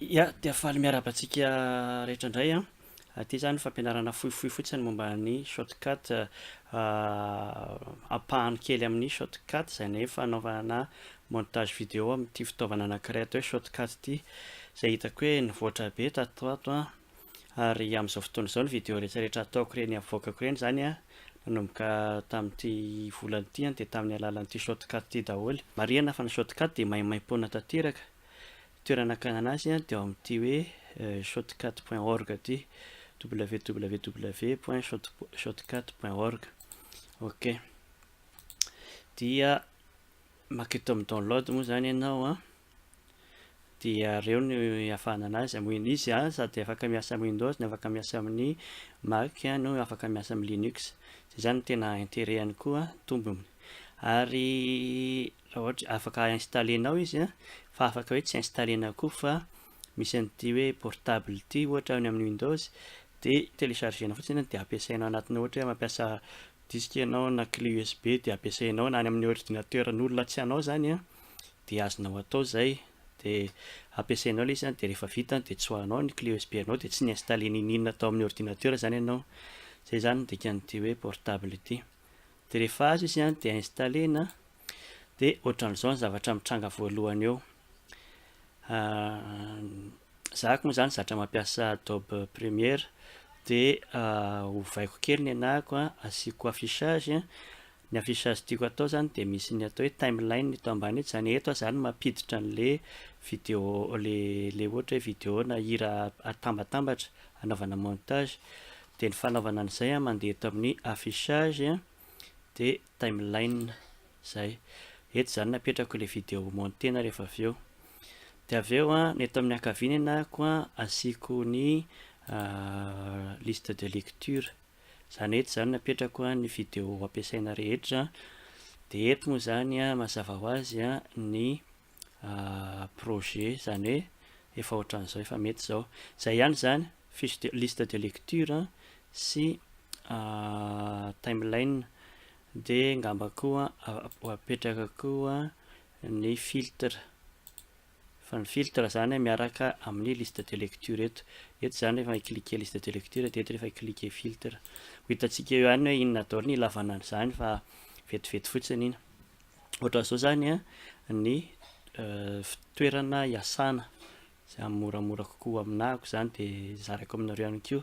Ia, dia faly miarabantsika rehetra indray a. Ty zany fampianarana fohifohy fotsiny momba ny shortcut, ampahany kely amin'ny shortcut zay ne fanaovana montage vidéo amin'ity fitaovana anankiray atao hoe shortcut ity, zay hitako hoe nivoatra be tato ato a, ary amin'izao fotoana izao ny vidéo rehetrarehetra ataoko ireny avoakako ireny zany a, nanomboka tamin'ity volana ity a, de tamin'ny alalan'ity shortcut ity daholo. Marihana fa ny shortcut de maimaimpoana tanteraka. Toerana anakana azy a de ao amin'ity hoe shortcut.org ty, www.shortcut.org. Ok, dia maketo amin'ny download moa zany ianao a, dia reo ny ahafahana anazy amoino izy a, sady afaka miasa amin'ny Windows no afaka miasa amin'ny Mac no afaka miasa amin'ny Linux. Zay zany no tena intérêt-any koa tombony. Ary raha ohatra afaka installer-nao izy a, fa afaka hoe tsy installer-na koa fa misy an'ity hoe portable ity ohatra any amin'ny Windows, de télécharger-na fotsiny de ampiasainao anatiny ohatra hoe mampiasa disque ianao na clé USB de ampiasainao na any amin'ny ordinateur'olona tsy anao zany a, de azonao atao zay. De ampiasainao le izy a, de rehefa vita de tsoahanao ny clé USB anao de tsy ni-installer n'inona tao amin'ny ordinateur zany ianao. Zay zany ny dikan'ity hoe portable ity. De rehefa azo izy a de installer-na, de ohatran'izao ny zavatra mitranga voalohany eo. Zahako moa zany zatra mampiasa Adobe Premiere, de ovaiko kely ny anahako a, asiako affichage a. Ny affichage tiako atao zany de misy ny atao hoe timeline eto ambany eto, zany eto zany mampiditra an'le vidéo, le ohatra hoe vidéo na hira atambatambatra anaovana montage. De ny fanaovana an'izay a mandeha eto amin'ny affichage a, de timeline, zay. Eto zany napetrako le vidéo monter-na rehefa avy eo. De avy eo a, ny eto amin'ny ankavia ny anahako a, asiako ny liste de lecture. Zany eto zany napetrako a ny vidéo ampiasaina rehetra. De eto moa zany a mazava ho azy a ny projet, zany hoe efa ohatran'izao, efa mety zao. Zay ihany zany, fiche de liste de lecture sy timeline. De ngamba koa apetraka koa ny filtre, fa ny filtre zany miaraka amin'ny liste de lecture eto. Eto zany rehefa i-cliquer liste de lecture, de eto rehefa i-cliquer filtre. Ho hitantsika eo ihany hoe inona daholo ny ilavana an'izany fa vetivety fotsiny iny. Ohatran'izao zany a ny toerana iasana, zay moramora kokoa aminahako zany de zarako aminareo ihany koa.